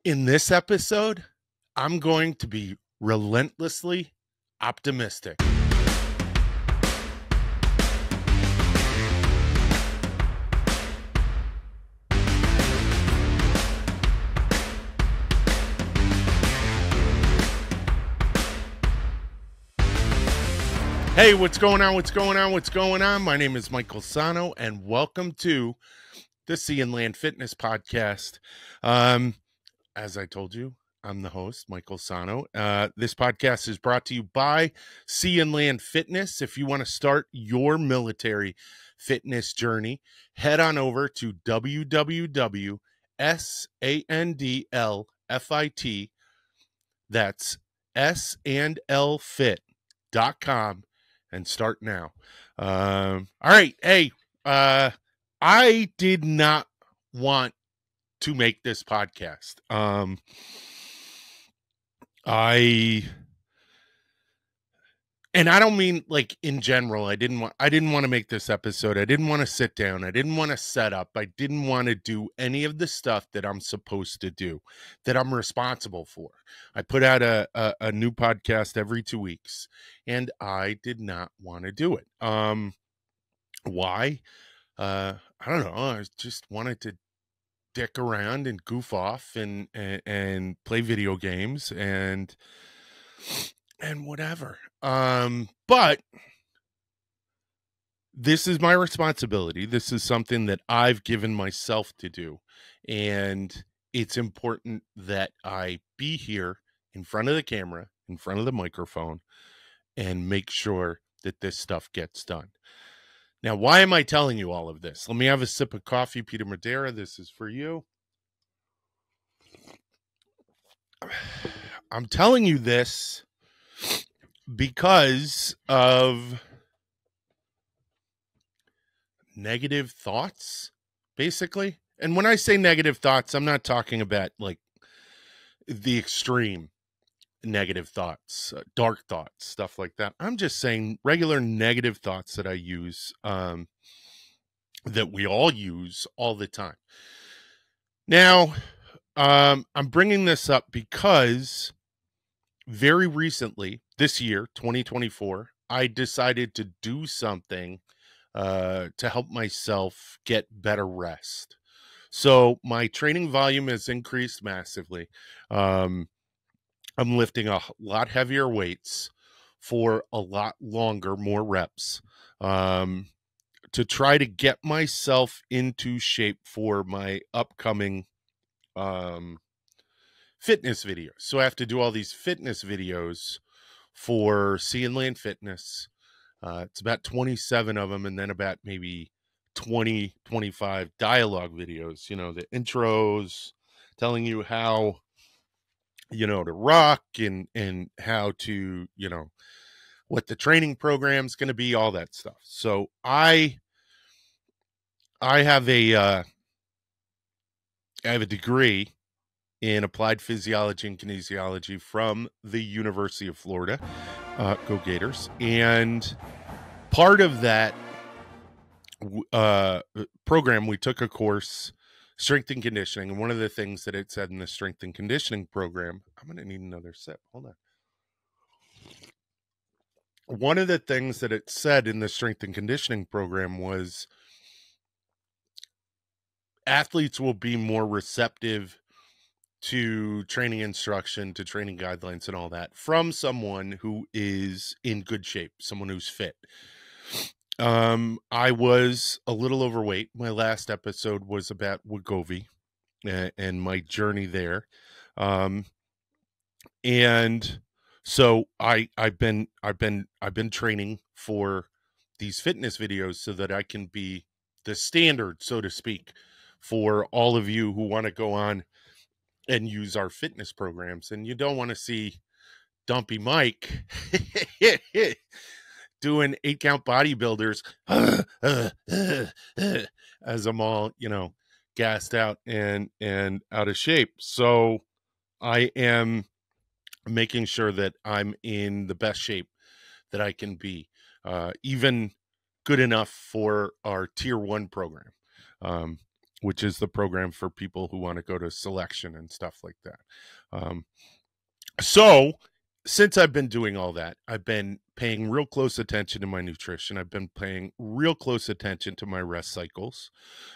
In this episode, I'm going to be relentlessly optimistic. Hey, what's going on? What's going on? What's going on? My name is Michael Sahno, and welcome to the Sea and Land Fitness Podcast. As I told you, I'm the host, Michael Sahno. This podcast is brought to you by Sea and Land Fitness. If you want to start your military fitness journey, head on over to www.sandlfit, that's sandlfit.com, and start now. All right. Hey, I did not want to make this podcast. I don't mean like in general. I didn't want to make this episode. I didn't want to sit down. I didn't want to set up. I didn't want to do any of the stuff that I'm supposed to do, that I'm responsible for. I put out a new podcast every 2 weeks, and I did not want to do it. Why? I don't know. I just wanted to dick around and goof off and play video games and whatever. But this is my responsibility. This is something that I've given myself to do. And it's important that I be here in front of the camera, in front of the microphone, and make sure that this stuff gets done. Now, why am I telling you all of this? Let me have a sip of coffee, Peter Madeira. This is for you. I'm telling you this because of negative thoughts, basically. And when I say negative thoughts, I'm not talking about like the extreme negative thoughts, dark thoughts, stuff like that. I'm just saying regular negative thoughts that I use, that we all use all the time. Now, I'm bringing this up because very recently, this year, 2024, I decided to do something to help myself get better rest. So my training volume has increased massively. I'm lifting a lot heavier weights for a lot longer, more reps, to try to get myself into shape for my upcoming fitness videos. So I have to do all these fitness videos for Sea and Land Fitness. It's about 27 of them, and then about maybe 20, 25 dialogue videos, you know, the intros telling you how, you know, to rock and how to, you know, what the training program's going to be, all that stuff. So I have a degree in applied physiology and kinesiology from the University of Florida. Go Gators. And part of that program, we took a course, strength and conditioning. And one of the things that it said in the strength and conditioning program, I'm going to need another sip. Hold on. One of the things that it said in the strength and conditioning program was athletes will be more receptive to training instruction, to training guidelines and all that from someone who is in good shape, someone who's fit. I was a little overweight. My last episode was about Wegovy and my journey there. And so I've been training for these fitness videos so that I can be the standard, so to speak, for all of you who want to go on and use our fitness programs. And you don't want to see Dumpy Mike doing 8-count bodybuilders as I'm all, you know, gassed out and out of shape. So I am making sure that I'm in the best shape that I can be, even good enough for our tier 1 program. which is the program for people who want to go to selection and stuff like that. So since I've been doing all that, I've been paying real close attention to my nutrition. I've been paying real close attention to my rest cycles,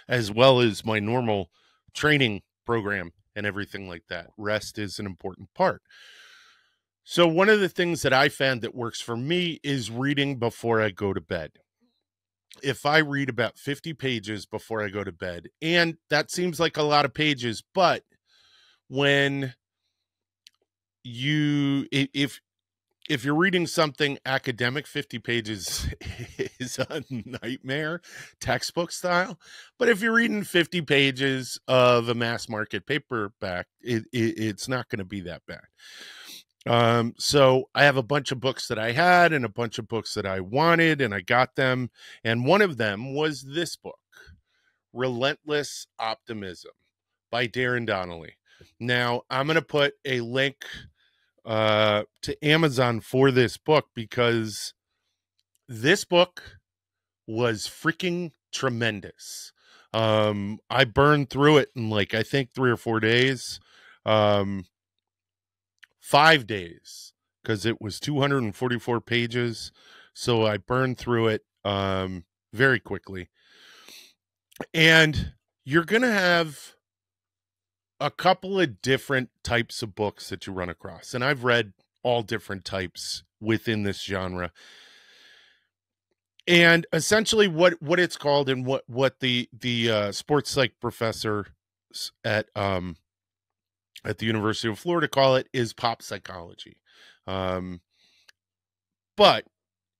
as well as my normal training program and everything like that. Rest is an important part. So one of the things that I found that works for me is reading before I go to bed. If I read about 50 pages before I go to bed, and that seems like a lot of pages, but when if you're reading something academic, 50 pages is a nightmare, textbook style. But if you're reading 50 pages of a mass market paperback, it's not going to be that bad. So I have a bunch of books that I had and a bunch of books that I wanted, and I got them. And one of them was this book, Relentless Optimism by Darren Donnelly. Now, I'm going to put a link to Amazon for this book, because this book was freaking tremendous. I burned through it in like, I think 3 or 4 days, 5 days, because it was 244 pages. So I burned through it very quickly. And you're going to have a couple of different types of books that you run across. And I've read all different types within this genre. And essentially what it's called, and what the sports psych professor at the University of Florida call it, is pop psychology. But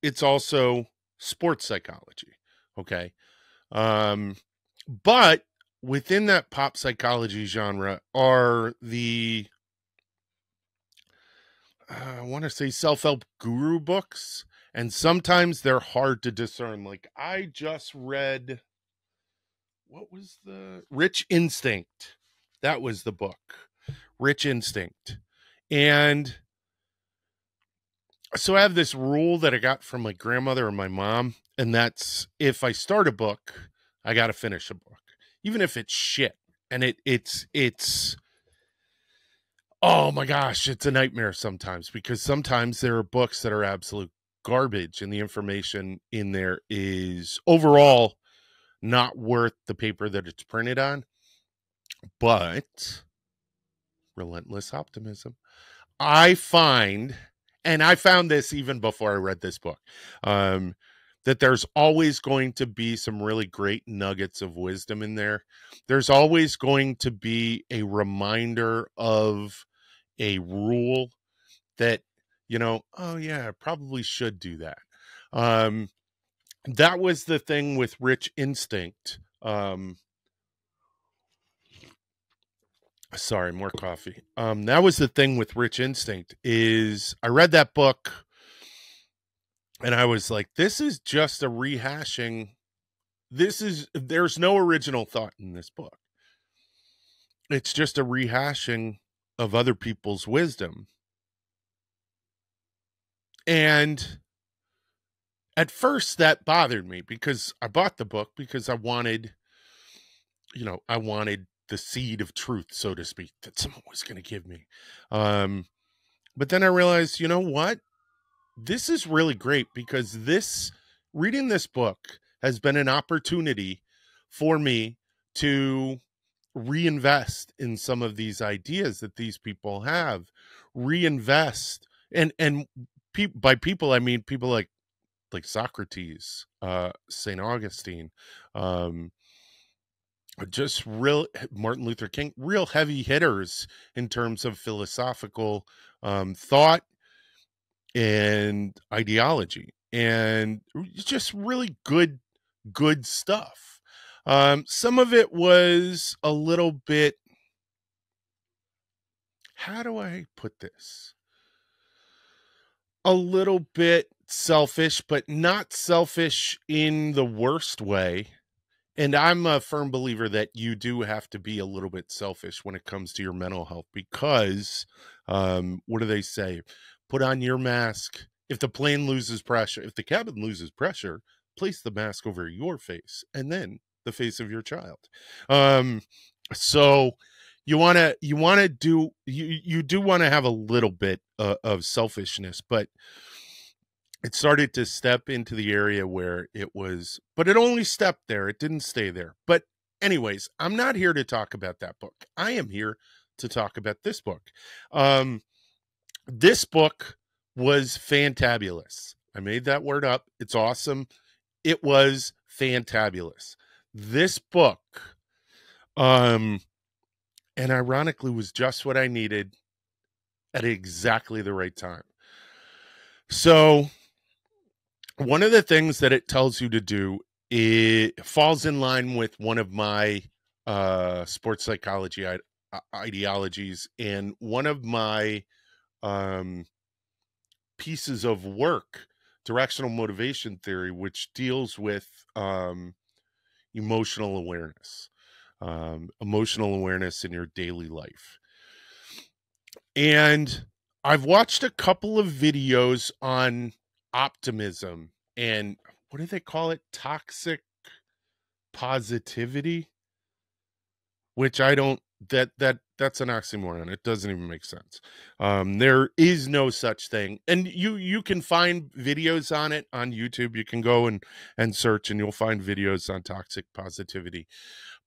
it's also sports psychology. Okay. But within that pop psychology genre are the, I want to say, self-help guru books. And sometimes they're hard to discern. Like, I just read, what was the Rich Instinct? That was the book, Rich Instinct. And so I have this rule that I got from my grandmother and my mom, and that's, if I start a book, I got to finish a book, even if it's shit. And it's oh my gosh, it's a nightmare sometimes, because sometimes there are books that are absolute garbage and the information in there is overall not worth the paper that it's printed on. But Relentless Optimism, I find, and I found this even before I read this book, that there's always going to be some really great nuggets of wisdom in there. There's always going to be a reminder of a rule that, oh yeah, I probably should do that. That was the thing with Rich Instinct. Sorry, more coffee. That was the thing with Rich Instinct, is I read that book and I was like, this is just a rehashing. There's no original thought in this book. It's just a rehashing of other people's wisdom. And at first that bothered me, because I bought the book because I wanted the seed of truth, so to speak, that someone was going to give me. But then I realized, you know what? This is really great, because reading this book has been an opportunity for me to reinvest in some of these ideas that these people have. Reinvest, and by people, I mean people like Socrates, St. Augustine, just real Martin Luther King, real heavy hitters in terms of philosophical thought and ideology, and just really good stuff. Some of it was a little bit, how do I put this? A little bit selfish, but not selfish in the worst way. And I'm a firm believer that you do have to be a little bit selfish when it comes to your mental health, because what do they say? Put on your mask. If the plane loses pressure, if the cabin loses pressure, place the mask over your face and then the face of your child. So you do want to have a little bit of selfishness, but it started to step into the area where but it only stepped there. It didn't stay there. But anyways, I'm not here to talk about that book. I am here to talk about this book. This book was fantabulous. I made that word up. It's awesome. It was fantabulous. This book, and ironically, was just what I needed at exactly the right time. So one of the things that it tells you to do, it falls in line with one of my sports psychology ideologies, and one of my pieces of work, directional motivation theory, which deals with emotional awareness in your daily life. And I've watched a couple of videos on optimism and what do they call it? Toxic positivity, which I don't, that's an oxymoron. It doesn't even make sense. There is no such thing. And you can find videos on it on YouTube. You can go and search and you'll find videos on toxic positivity.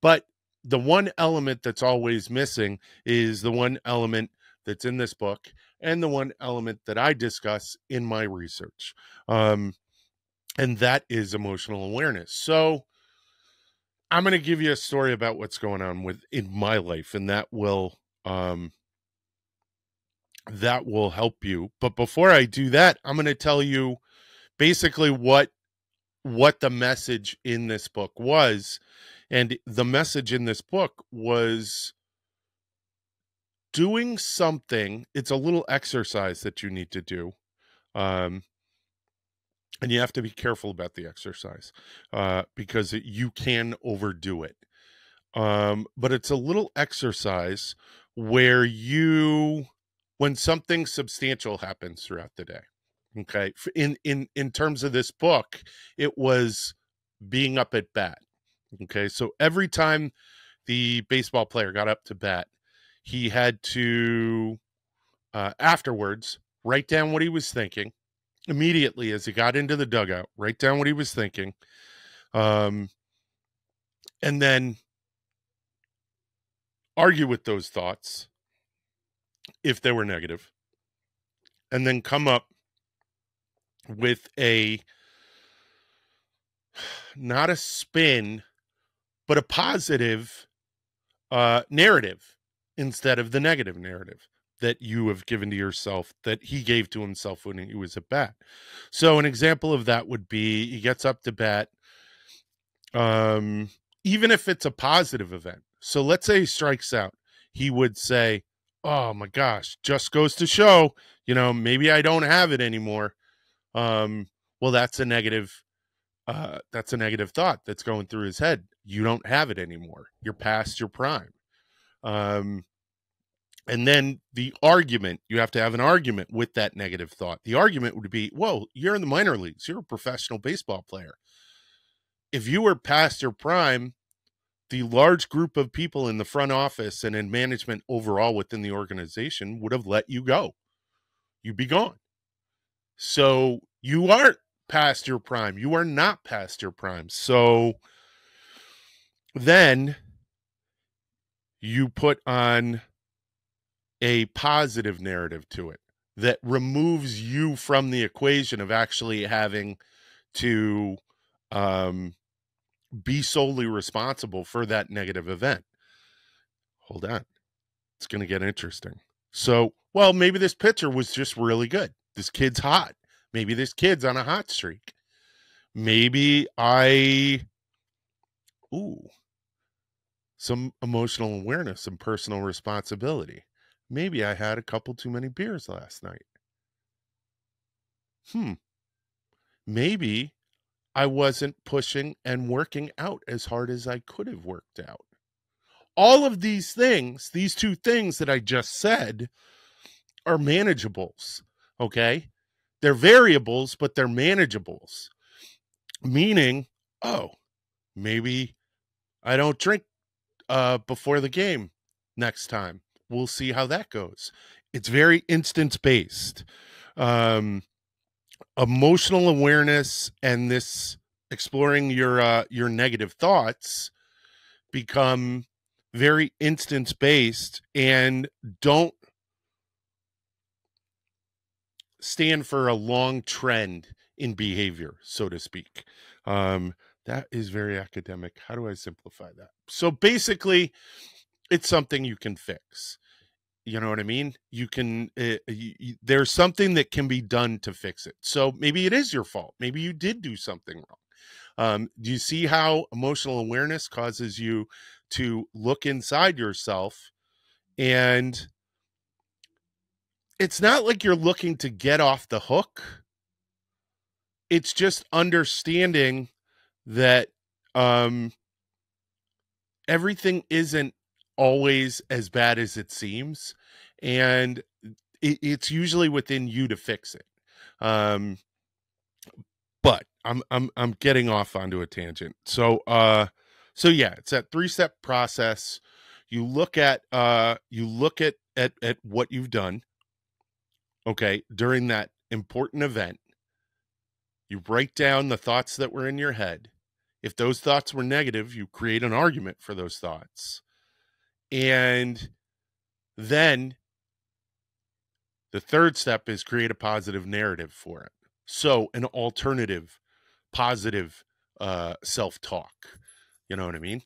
But the one element that's always missing is the one element that's in this book and the one element that I discuss in my research. And that is emotional awareness. So I'm going to give you a story about what's going on in my life, and that will help you. But before I do that, I'm going to tell you basically what the message in this book was. And the message in this book was doing something. It's a little exercise that you need to do. And you have to be careful about the exercise because you can overdo it. But it's a little exercise where when something substantial happens throughout the day, okay, in terms of this book, it was being up at bat. Okay, so every time the baseball player got up to bat, he had to afterwards write down what he was thinking. Immediately as he got into the dugout, write down what he was thinking, and then argue with those thoughts if they were negative, and then come up with not a spin, but a positive narrative instead of the negative narrative that you have given to yourself, that he gave to himself when he was at bat. So an example of that would be he gets up to bat, even if it's a positive event. So let's say he strikes out. He would say, oh my gosh, just goes to show, maybe I don't have it anymore. Well, that's a negative thought that's going through his head. You don't have it anymore. You're past your prime. And then the argument, you have to have an argument with that negative thought. The argument would be, whoa, you're in the minor leagues. You're a professional baseball player. If you were past your prime, the large group of people in the front office and in management overall within the organization would have let you go. You'd be gone. So you aren't past your prime. You are not past your prime. So then you put on a positive narrative to it that removes you from the equation of actually having to be solely responsible for that negative event. Hold on. It's going to get interesting. So, well, maybe this pitcher was just really good. This kid's hot. Maybe this kid's on a hot streak. Maybe some emotional awareness, some personal responsibility. Maybe I had a couple too many beers last night. Maybe I wasn't pushing and working out as hard as I could have worked out. All of these things, these two things that I just said, are manageables, okay? They're variables, but they're manageables. Meaning, maybe I don't drink before the game next time. We'll see how that goes. It's very instance based. Emotional awareness and this exploring your negative thoughts become very instance based and don't stand for a long trend in behavior, so to speak. That is very academic. How do I simplify that? So basically, it's something you can fix. You know what I mean? You can, there's something that can be done to fix it. So maybe it is your fault. Maybe you did do something wrong. Do you see how emotional awareness causes you to look inside yourself? And it's not like you're looking to get off the hook. It's just understanding that everything isn't always as bad as it seems, and it's usually within you to fix it. But I'm getting off onto a tangent. So yeah, it's that 3-step process. You look at what you've done, okay, during that important event. You write down the thoughts that were in your head. If those thoughts were negative, you create an argument for those thoughts. And then the third step is create a positive narrative for it. So an alternative, positive self-talk. You know what I mean?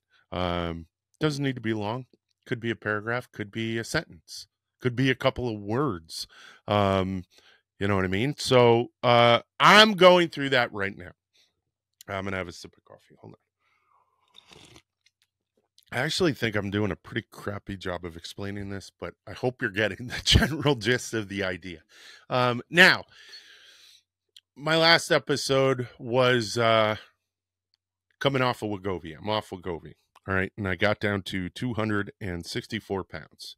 Doesn't need to be long. Could be a paragraph, could be a sentence, could be a couple of words. You know what I mean? So I'm going through that right now. I'm going to have a sip of coffee. Hold on. I actually think I'm doing a pretty crappy job of explaining this, but I hope you're getting the general gist of the idea. Now, my last episode was coming off of Wegovy. I'm off Wegovy. All right. And I got down to 264 pounds.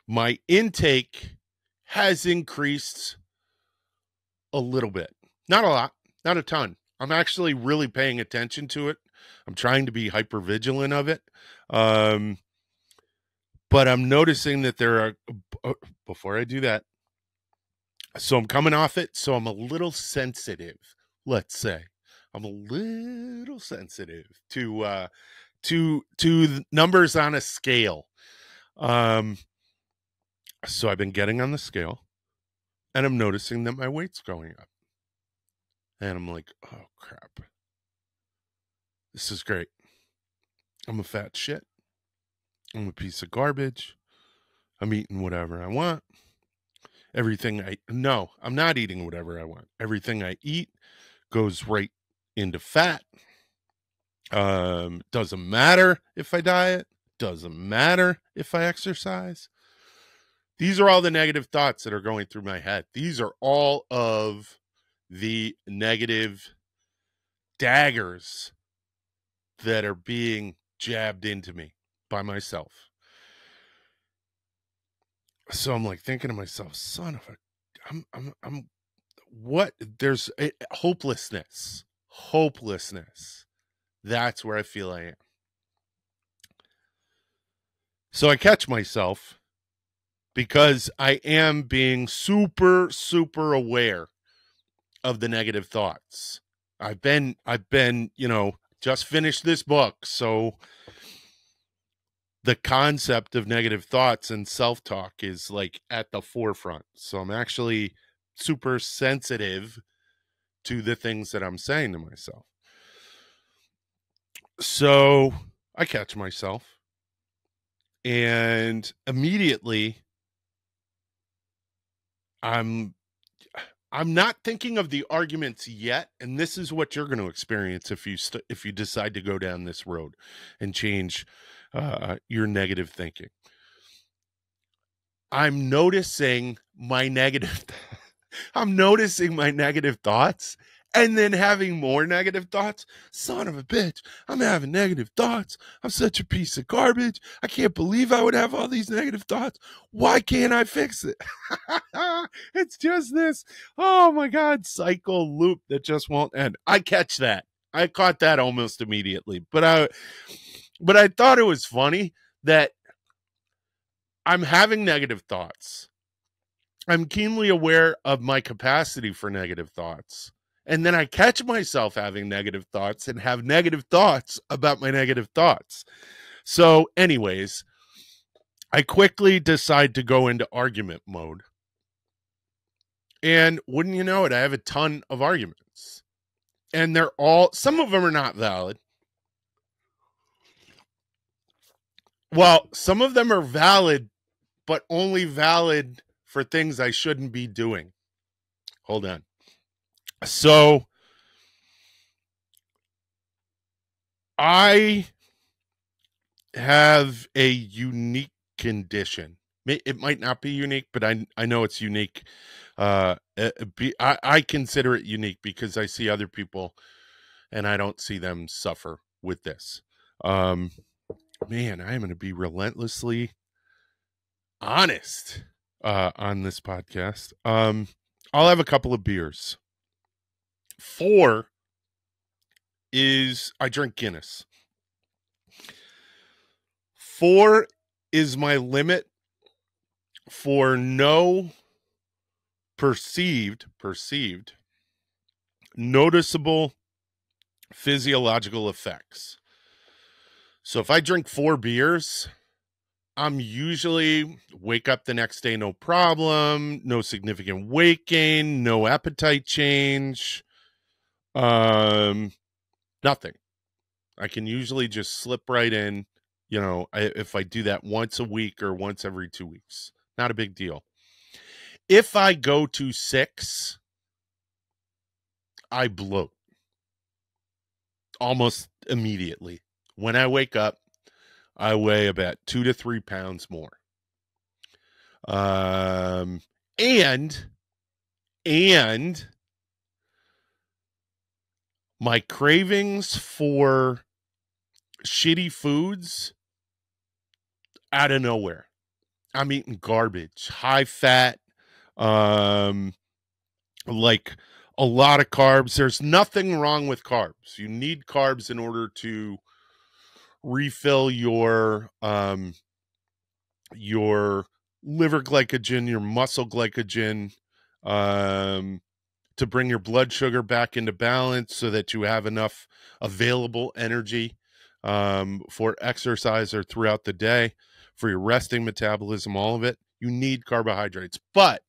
My intake has increased a little bit. Not a lot, not a ton. I'm actually really paying attention to it. I'm trying to be hyper vigilant of it. But I'm noticing that there are, before I do that, so I'm coming off it, so I'm a little sensitive, let's say. I'm a little sensitive to numbers on a scale. So I've been getting on the scale, and I'm noticing that my weight's going up. And I'm like, oh, crap. This is great. I'm a fat shit. I'm a piece of garbage. I'm eating whatever I want. No, I'm not eating whatever I want. Everything I eat goes right into fat. Doesn't matter if I diet. Doesn't matter if I exercise. These are all the negative thoughts that are going through my head. These are all of the negative daggers that are being jabbed into me by myself. So I'm like thinking to myself, son of a, I'm what? There's hopelessness. That's where I feel I am. So I catch myself because I am being super, super aware of the negative thoughts. I've been, just finished this book. So the concept of negative thoughts and self-talk is like at the forefront. So I'm actually super sensitive to the things that I'm saying to myself. So I catch myself and immediately I'm not thinking of the arguments yet, and this is what you're going to experience if you decide to go down this road and change your negative thinking. I'm noticing my negative thoughts and then having more negative thoughts. Son of a bitch, I'm having negative thoughts. I'm such a piece of garbage. I can't believe I would have all these negative thoughts. Why can't I fix it? It's just this, oh my God, cycle loop that just won't end. I catch that. I caught that almost immediately. But I thought it was funny that I'm having negative thoughts. I'm keenly aware of my capacity for negative thoughts. And then I catch myself having negative thoughts and have negative thoughts about my negative thoughts. So, anyways, I quickly decide to go into argument mode. And wouldn't you know it, I have a ton of arguments. And some of them are not valid. Well, some of them are valid, but only valid for things I shouldn't be doing. Hold on. So I have a unique condition. It might not be unique, but I know it's unique. I consider it unique because I see other people and I don't see them suffer with this. Man, I am going to be relentlessly honest on this podcast. I'll have a couple of beers. 4 is I drink Guinness. 4 is my limit for no perceived noticeable physiological effects. So if I drink 4 beers, I'm usually wake up the next day, no problem, no significant weight gain, no appetite change, nothing. I can usually just slip right in, if I do that once a week or once every 2 weeks, not a big deal. If I go to 6, I bloat almost immediately. When I wake up, I weigh about 2 to 3 pounds more. And my cravings for shitty foods out of nowhere. I'm eating garbage, high fat, like a lot of carbs. There's nothing wrong with carbs. You need carbs in order to refill your liver glycogen, your muscle glycogen, to bring your blood sugar back into balance so that you have enough available energy for exercise or throughout the day, for your resting metabolism, all of it. You need carbohydrates. But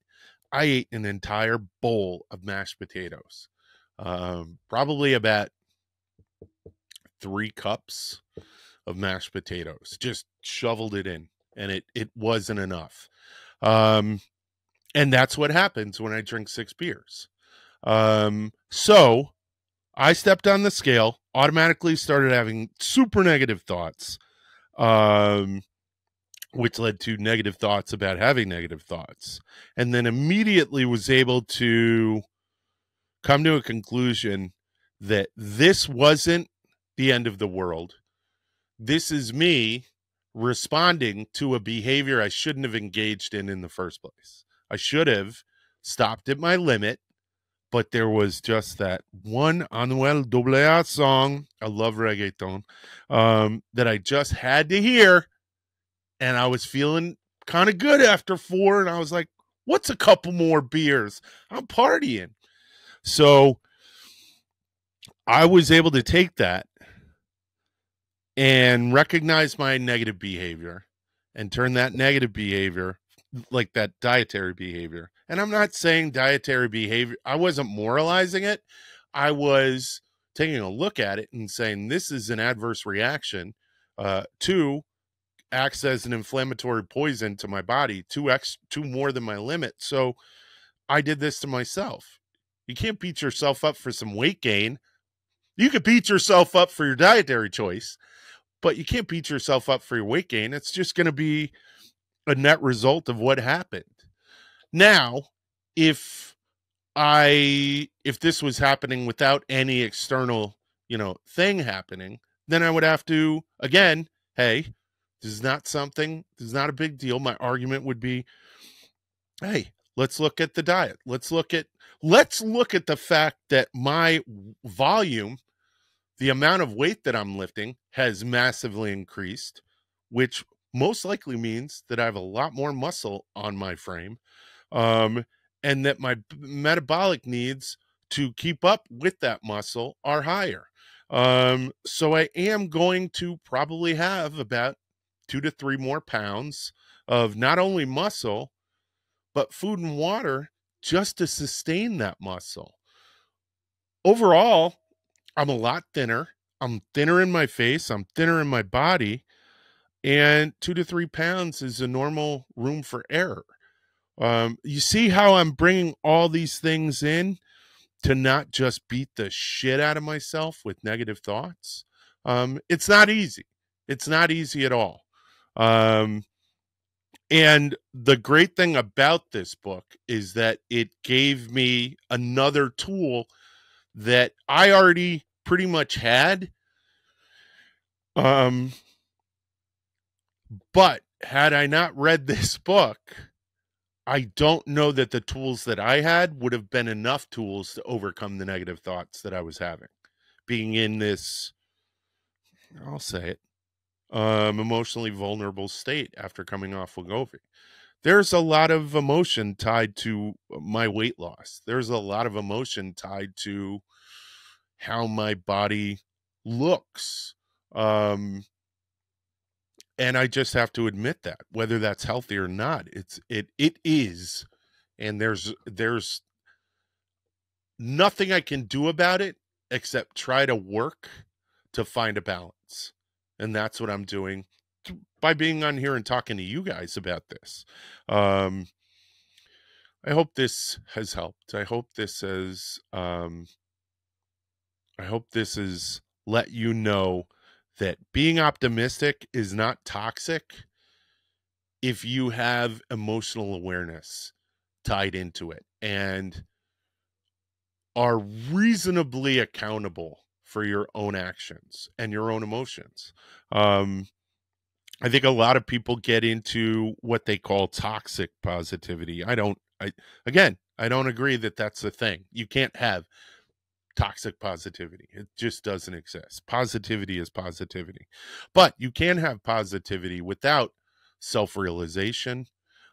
I ate an entire bowl of mashed potatoes, probably about 3 cups of mashed potatoes, just shoveled it in, and it wasn't enough. And that's what happens when I drink 6 beers. So I stepped on the scale, automatically started having super negative thoughts, which led to negative thoughts about having negative thoughts, and then immediately was able to come to a conclusion that this wasn't the end of the world. This is me responding to a behavior I shouldn't have engaged in the first place. I should have stopped at my limit, but there was just that one Anuel AA song, I love reggaeton, that I just had to hear, and I was feeling kind of good after 4, and I was like, what's a couple more beers? I'm partying. So I was able to take that and recognize my negative behavior and turn that negative behavior, like that dietary behavior. And I'm not saying dietary behavior, I wasn't moralizing it. I was taking a look at it and saying, this is an adverse reaction. 2, acts as an inflammatory poison to my body, 2 more than my limit. So I did this to myself. You can't beat yourself up for some weight gain. You could beat yourself up for your dietary choice, but you can't beat yourself up for your weight gain. It's just going to be a net result of what happened. Now, if if this was happening without any external, thing happening, then I would have to, again, hey, this is not a big deal. My argument would be, hey, let's look at the diet. Let's look at the fact that my volume, the amount of weight that I'm lifting, has massively increased, which most likely means that I have a lot more muscle on my frame, um, and that my metabolic needs to keep up with that muscle are higher. So I am going to probably have about 2 to 3 more pounds of not only muscle, but food and water just to sustain that muscle. Overall, I'm a lot thinner. I'm thinner in my face. I'm thinner in my body. And 2 to 3 pounds is a normal room for error. You see how I'm bringing all these things in to not just beat the shit out of myself with negative thoughts? It's not easy. It's not easy at all. And the great thing about this book is that it gave me another tool that I already pretty much had. But had I not read this book, I don't know that the tools that I had would have been enough tools to overcome the negative thoughts that I was having. Being in this, I'll say it, emotionally vulnerable state after coming off Wegovy. There's a lot of emotion tied to my weight loss. There's a lot of emotion tied to how my body looks. And I just have to admit that, whether that's healthy or not, it is, and there's nothing I can do about it except try to work to find a balance. And that's what I'm doing by being on here and talking to you guys about this. I hope this has helped. I hope this has let you know that being optimistic is not toxic if you have emotional awareness tied into it and are reasonably accountable for your own actions and your own emotions. I think a lot of people get into what they call toxic positivity. I don't agree that that's a thing. You can't have toxic positivity. It just doesn't exist. Positivity is positivity. But you can have positivity without self-realization,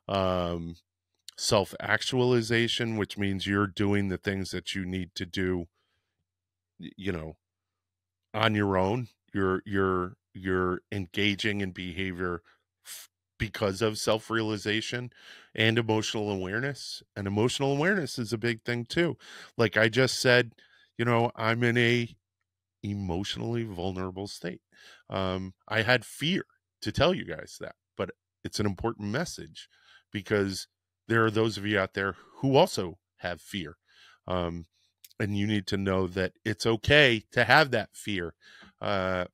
self-actualization, which means you're doing the things that you need to do, on your own. You're engaging in behavior because of self-realization and emotional awareness. And emotional awareness is a big thing too. Like I just said, I'm in a emotionally vulnerable state. I had fear to tell you guys that, but it's an important message because there are those of you out there who also have fear. And you need to know that it's okay to have that fear.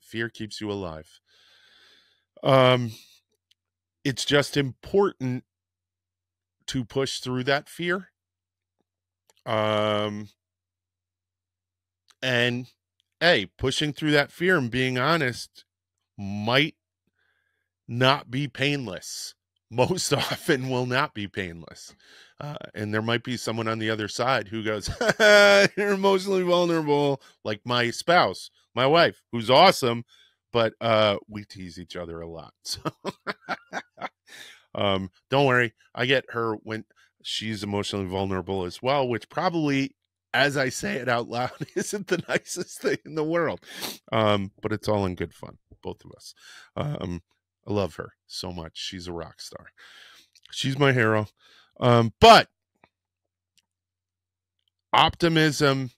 Fear keeps you alive. It's just important to push through that fear. And hey, pushing through that fear and being honest might not be painless. Most often will not be painless. And there might be someone on the other side who goes, you're emotionally vulnerable, like my spouse, my wife, who's awesome, but we tease each other a lot. So don't worry, I get her when she's emotionally vulnerable as well, which probably, as I say it out loud, isn't the nicest thing in the world. But it's all in good fun, both of us. I love her so much. She's a rock star. She's my hero. But optimism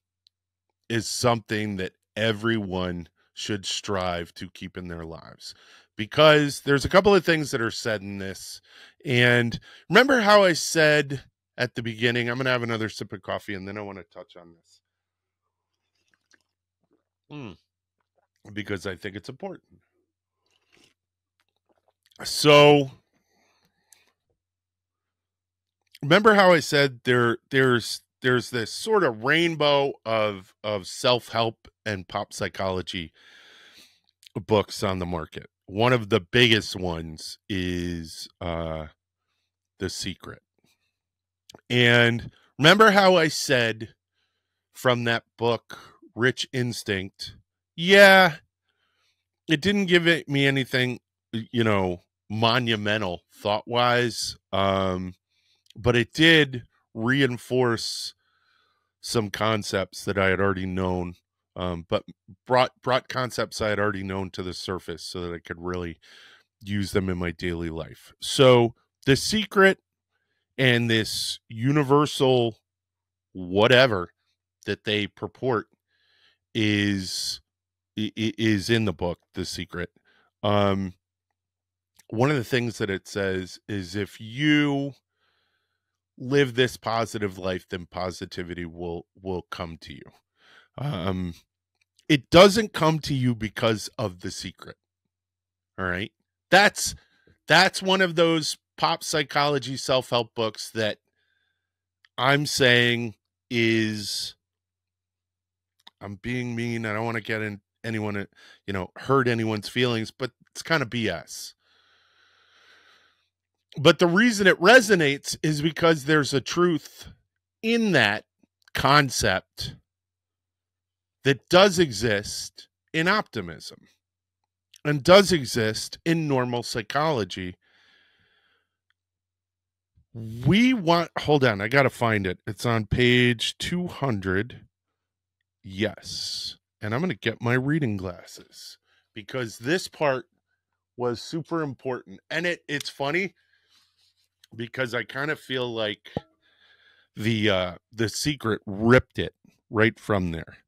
is something that everyone should strive to keep in their lives, because there's a couple of things that are said in this. And remember how I said at the beginning, I'm going to have another sip of coffee and then I want to touch on this because I think it's important. So remember how I said there's there's this sort of rainbow of self-help and pop psychology books on the market. One of the biggest ones is The Secret. And remember how I said from that book, Rich Instinct, yeah, it didn't give me anything, monumental thought-wise, but it did reinforce some concepts that I had already known, but brought concepts I had already known to the surface so that I could really use them in my daily life. So The Secret and this universal whatever that they purport is in the book, The Secret. One of the things that it says is if you live this positive life, then positivity will come to you. It doesn't come to you because of The Secret. All right. That's one of those pop psychology self-help books that I'm saying is, I'm being mean. I don't want to get in anyone, hurt anyone's feelings, but it's kind of BS. But the reason it resonates is because there's a truth in that concept that does exist in optimism and does exist in normal psychology. Hold on, I got to find it. It's on page 200. Yes. And I'm going to get my reading glasses because this part was super important. And it's funny because I kind of feel like The Secret ripped it right from there.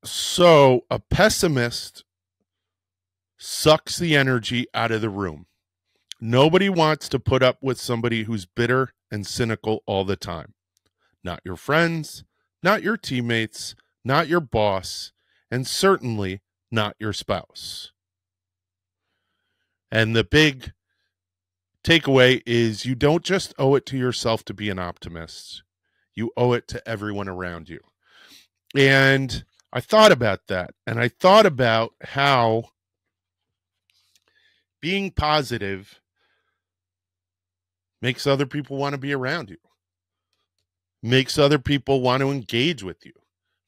So a pessimist sucks the energy out of the room. Nobody wants to put up with somebody who's bitter and cynical all the time. Not your friends, not your teammates, not your boss, and certainly not your spouse. And the big takeaway is you don't just owe it to yourself to be an optimist. You owe it to everyone around you. And I thought about that, and I thought about how being positive makes other people want to be around you, makes other people want to engage with you,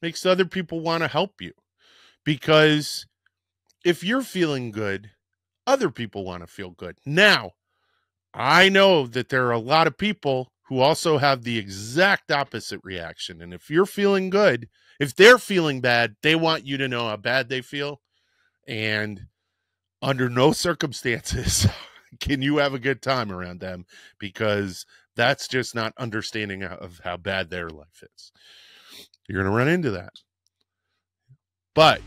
makes other people want to help you. Because if you're feeling good, other people want to feel good. Now, I know that there are a lot of people who also have the exact opposite reaction. And if you're feeling good, if they're feeling bad, they want you to know how bad they feel. And under no circumstances can you have a good time around them, because that's just not understanding of how bad their life is. You're going to run into that. But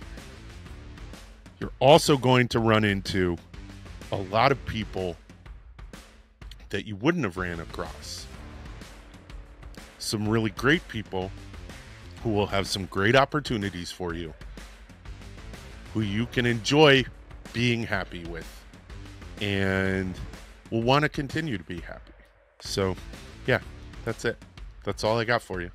you're also going to run into a lot of people that you wouldn't have ran across. Some really great people who will have some great opportunities for you, who you can enjoy being happy with and will want to continue to be happy. So, yeah, that's it. That's all I got for you.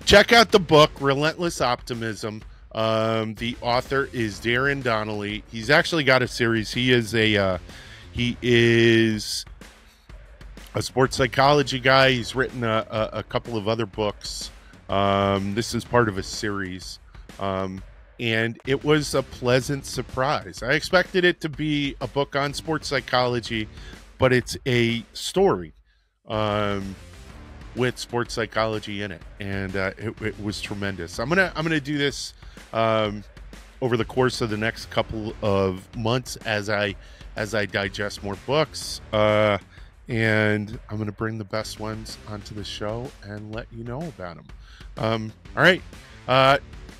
Check out the book, Relentless Optimism. The author is Darren Donnelly. He's actually got a series. He is a sports psychology guy. He's written a couple of other books. This is part of a series. And it was a pleasant surprise. I expected it to be a book on sports psychology, but it's a story with sports psychology in it, and it was tremendous. I'm gonna do this over the course of the next couple of months as I digest more books, and I'm gonna bring the best ones onto the show and let you know about them. All right,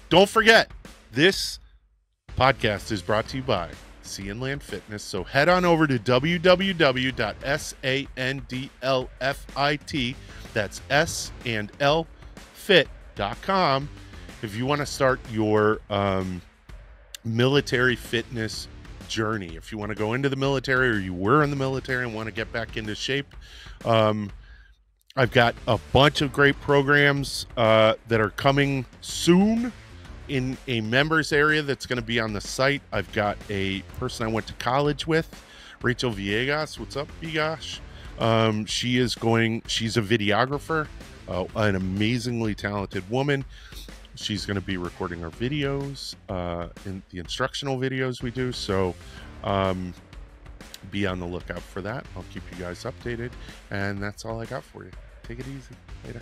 don't forget, this podcast is brought to you by Sea and Land Fitness. So head on over to www.sandlfit, that's sandlfit.com, if you want to start your military fitness journey. If you want to go into the military, or you were in the military and want to get back into shape, I've got a bunch of great programs that are coming soon in a members area that's going to be on the site. I've got a person I went to college with, Rachel Villegas. What's up, Vigash? She's a videographer, an amazingly talented woman. She's going to be recording our videos, in the instructional videos we do. So be on the lookout for that. I'll keep you guys updated. And that's all I got for you. Take it easy. Later.